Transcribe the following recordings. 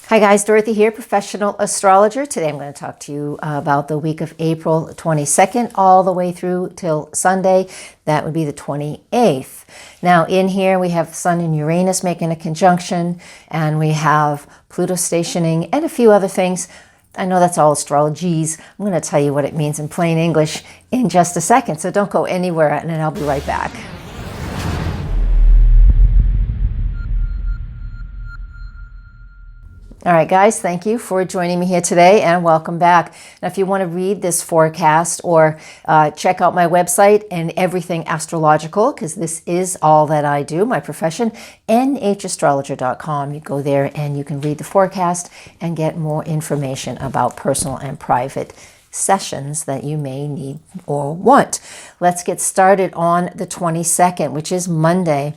Hi guys, Dorothy here, Professional Astrologer. Today I'm going to talk to you about the week of April 22nd all the way through till Sunday. That would be the 28th. Now in here we have Sun and Uranus making a conjunction, and we have Pluto stationing and a few other things. I know that's all astrologies. I'm going to tell you what it means in plain English in just a second, so don't go anywhere and then I'll be right back. All right, guys, thank you for joining me here today and welcome back. Now, if you want to read this forecast or check out my website and everything astrological, because this is all that I do, my profession, nhastrologer.com. You go there and you can read the forecast and get more information about personal and private sessions that you may need or want. Let's get started on the 22nd, which is Monday.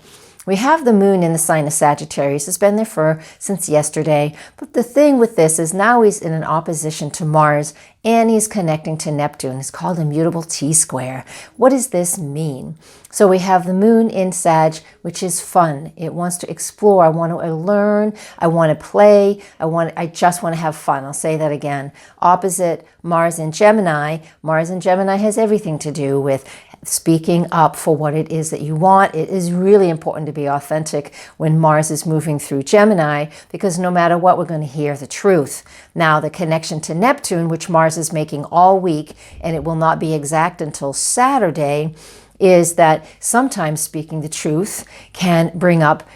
We have the moon in the sign of Sagittarius. It's been there since yesterday. But the thing with this is now he's in an opposition to Mars and he's connecting to Neptune. It's called a mutable T-square. What does this mean? So we have the moon in Sag, which is fun. It wants to explore. I want to learn. I want to play. I just want to have fun. I'll say that again. Opposite Mars in Gemini. Mars in Gemini has everything to do with speaking up for what it is that you want. It is really important to be authentic when Mars is moving through Gemini, because no matter what, we're going to hear the truth. Now, the connection to Neptune, which Mars is making all week, and it will not be exact until Saturday, is that sometimes speaking the truth can bring up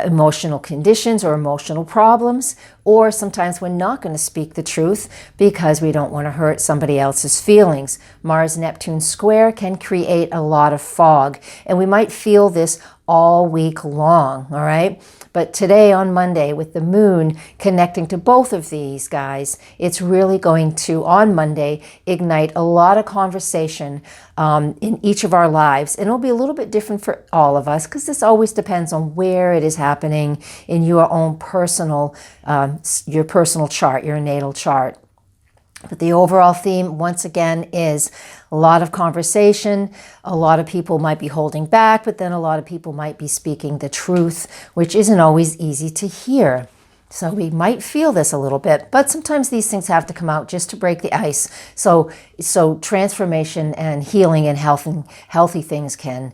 emotional conditions or emotional problems, or sometimes we're not going to speak the truth because we don't want to hurt somebody else's feelings. Mars-Neptune square can create a lot of fog, and we might feel this all week long, all right? But today on Monday, with the moon connecting to both of these guys, it's really going to, on Monday, ignite a lot of conversation in each of our lives. And it'll be a little bit different for all of us, because this always depends on where it is happening in your own personal, your personal chart, your natal chart. But the overall theme, once again, is a lot of conversation. A lot of people might be holding back, but then a lot of people might be speaking the truth, which isn't always easy to hear. So we might feel this a little bit, but sometimes these things have to come out just to break the ice. So transformation and healing and healthy things can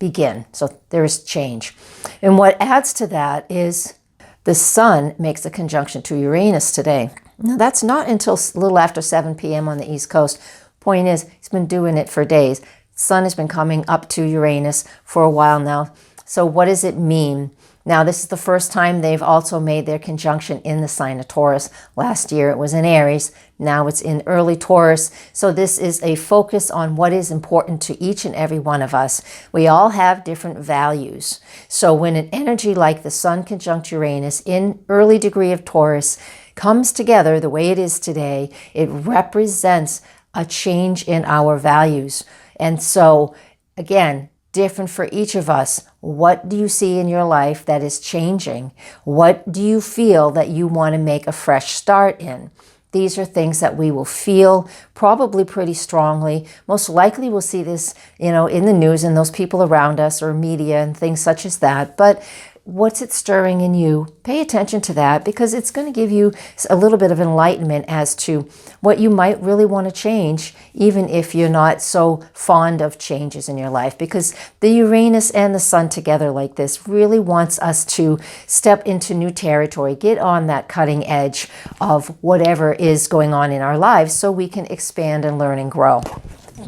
begin. So there is change. And what adds to that is the Sun makes a conjunction to Uranus today. Now, that's not until a little after 7 p.m. on the East Coast. Point is, he's been doing it for days. Sun has been coming up to Uranus for a while now. So what does it mean? Now, this is the first time they've also made their conjunction in the sign of Taurus. Last year it was in Aries. Now it's in early Taurus. So this is a focus on what is important to each and every one of us. We all have different values. So when an energy like the Sun conjunct Uranus in early degree of Taurus comes together the way it is today, it represents a change in our values. And so, again, different for each of us. What do you see in your life that is changing? What do you feel that you want to make a fresh start in? These are things that we will feel probably pretty strongly. Most likely we'll see this, in the news and those people around us or media and things such as that. But what's it stirring in you? Pay attention to that, because it's going to give you a little bit of enlightenment as to what you might really want to change, even if you're not so fond of changes in your life. Because the Uranus and the Sun together like this really wants us to step into new territory, get on that cutting edge of whatever is going on in our lives so we can expand and learn and grow.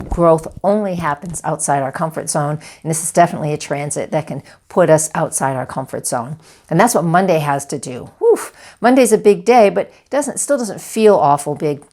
Growth only happens outside our comfort zone, and this is definitely a transit that can put us outside our comfort zone. And that's what Monday has to do. Woof. Monday's a big day, but it still doesn't feel awful big.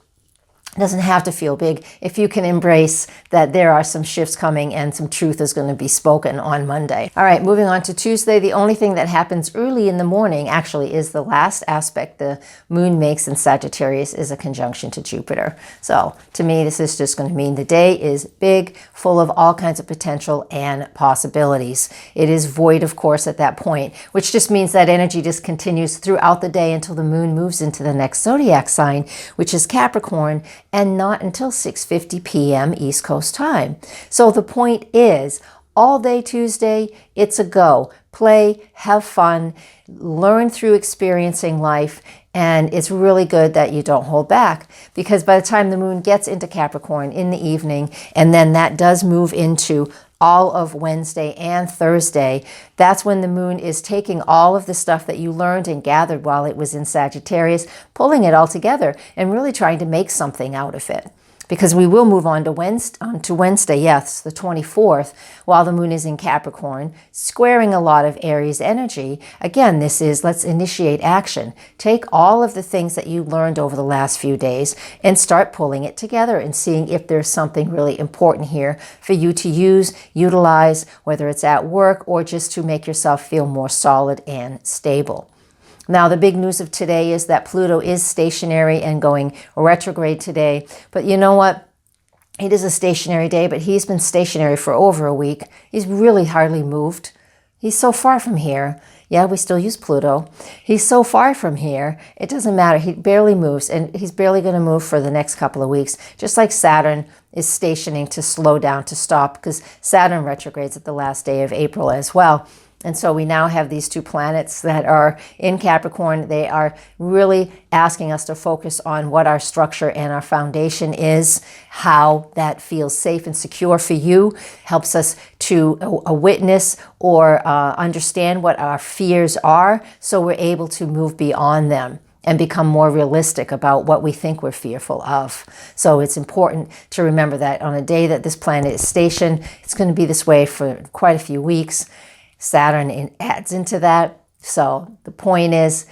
It doesn't have to feel big if you can embrace that there are some shifts coming and some truth is going to be spoken on Monday. All right, moving on to Tuesday. The only thing that happens early in the morning actually is the last aspect the moon makes in Sagittarius is a conjunction to Jupiter. So to me, this is just going to mean the day is big, full of all kinds of potential and possibilities. It is void, of course, at that point, which just means that energy just continues throughout the day until the moon moves into the next zodiac sign, which is Capricorn, and not until 6:50 p.m. East Coast time. So the point is, all day Tuesday, it's a go. play, have fun, learn through experiencing life. And it's really good that you don't hold back, because by the time the moon gets into Capricorn in the evening, and then that does move into all of Wednesday and Thursday, that's when the moon is taking all of the stuff that you learned and gathered while it was in Sagittarius, pulling it all together and really trying to make something out of it. Because we will move on to Wednesday, yes, the 24th, while the moon is in Capricorn, squaring a lot of Aries energy. Again, this is let's initiate action. Take all of the things that you learned over the last few days and start pulling it together and seeing if there's something really important here for you to utilize, whether it's at work or just to make yourself feel more solid and stable. Now, the big news of today is that Pluto is stationary and going retrograde today. But you know what? It is a stationary day, but he's been stationary for over a week. He's really hardly moved. He's so far from here. Yeah, we still use Pluto. He's so far from here, it doesn't matter. He barely moves, and he's barely going to move for the next couple of weeks. Just like Saturn is stationing to slow down, to stop, because Saturn retrogrades at the last day of April as well. And so we now have these two planets that are in Capricorn. They are really asking us to focus on what our structure and our foundation is, how that feels safe and secure for you, helps us to witness or understand what our fears are, so we're able to move beyond them and become more realistic about what we think we're fearful of. So it's important to remember that on a day that this planet is stationed, it's going to be this way for quite a few weeks. Saturn adds into that. So the point is,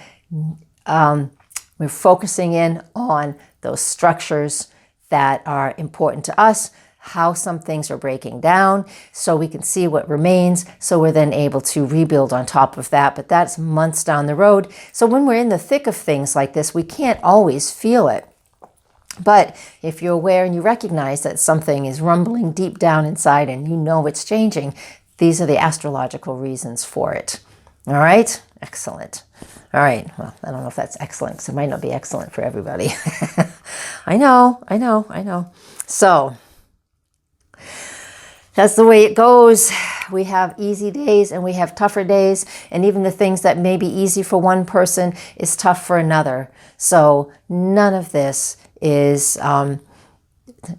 we're focusing in on those structures that are important to us, how some things are breaking down, so we can see what remains, so we're then able to rebuild on top of that. But that's months down the road. So when we're in the thick of things like this, we can't always feel it. But if you're aware and you recognize that something is rumbling deep down inside and you know it's changing, these are the astrological reasons for it. All right? Excellent. All right. Well, I don't know if that's excellent, because it might not be excellent for everybody. I know. So that's the way it goes. We have easy days and we have tougher days. And even the things that may be easy for one person is tough for another. So none of this is,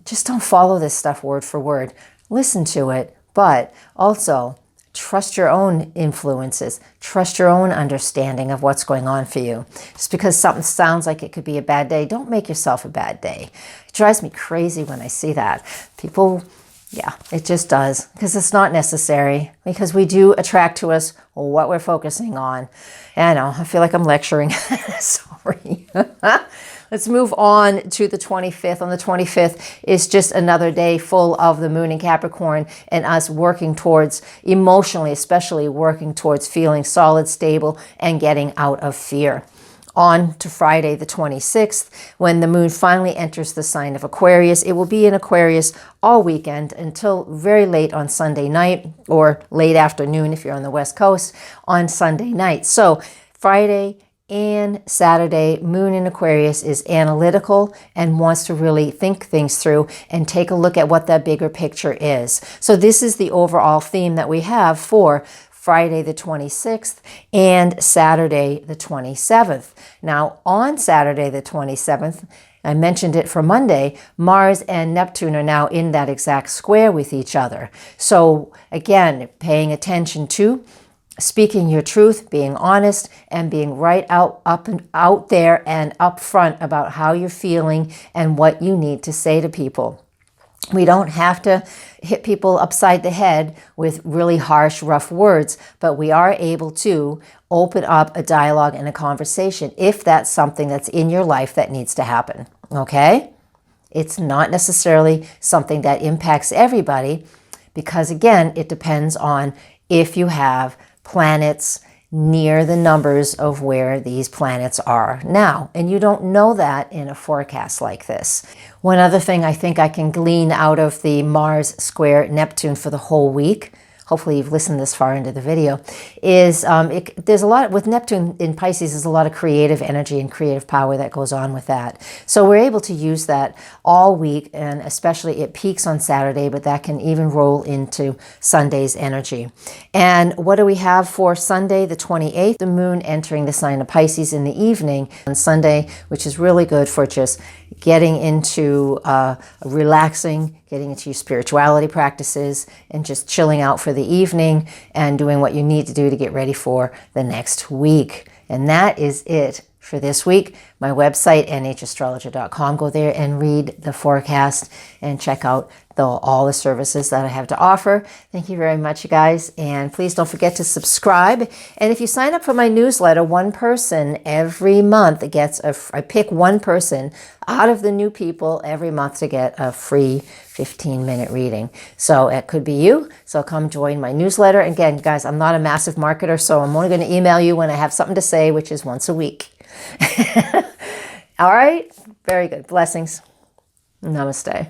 just don't follow this stuff word for word. Listen to it. But also, trust your own influences. Trust your own understanding of what's going on for you. Just because something sounds like it could be a bad day, don't make yourself a bad day. It drives me crazy when I see that. People, yeah, it just does. Because it's not necessary. Because we do attract to us what we're focusing on. I know, I feel like I'm lecturing. Sorry. Let's move on to the 25th. On the 25th is just another day full of the moon in Capricorn and us working towards, emotionally especially, working towards feeling solid, stable, and getting out of fear. On to Friday the 26th, when the moon finally enters the sign of Aquarius. It will be in Aquarius all weekend until very late on Sunday night, or late afternoon if you're on the West Coast, on Sunday night. So Friday and Saturday, moon in Aquarius is analytical and wants to really think things through and take a look at what that bigger picture is. So this is the overall theme that we have for Friday the 26th and Saturday the 27th. Now, on Saturday the 27th, I mentioned it for Monday, Mars and Neptune are now in that exact square with each other. So again, paying attention to speaking your truth, being honest, and being right out there and upfront about how you're feeling and what you need to say to people. We don't have to hit people upside the head with really harsh, rough words, but we are able to open up a dialogue and a conversation if that's something that's in your life that needs to happen, okay? It's not necessarily something that impacts everybody, because again, it depends on if you have planets near the numbers of where these planets are now. And you don't know that in a forecast like this. One other thing I think I can glean out of the Mars square Neptune for the whole week, hopefully you've listened this far into the video, is there's a lot, with Neptune in Pisces, there's a lot of creative energy and creative power that goes on with that. So we're able to use that all week, and especially it peaks on Saturday, but that can even roll into Sunday's energy. And what do we have for Sunday, the 28th? The moon entering the sign of Pisces in the evening on Sunday, which is really good for just getting into relaxing, getting into your spirituality practices, and just chilling out for the evening and doing what you need to do to get ready for the next week. And that is it for this week. My website, nhastrologer.com. Go there and read the forecast and check out all the services that I have to offer. Thank you very much, you guys. And please don't forget to subscribe. And if you sign up for my newsletter, one person every month gets I pick one person out of the new people every month to get a free 15-minute reading. So it could be you. So come join my newsletter. Again, guys, I'm not a massive marketer, so I'm only going to email you when I have something to say, which is once a week. All right. Very good. Blessings. Namaste.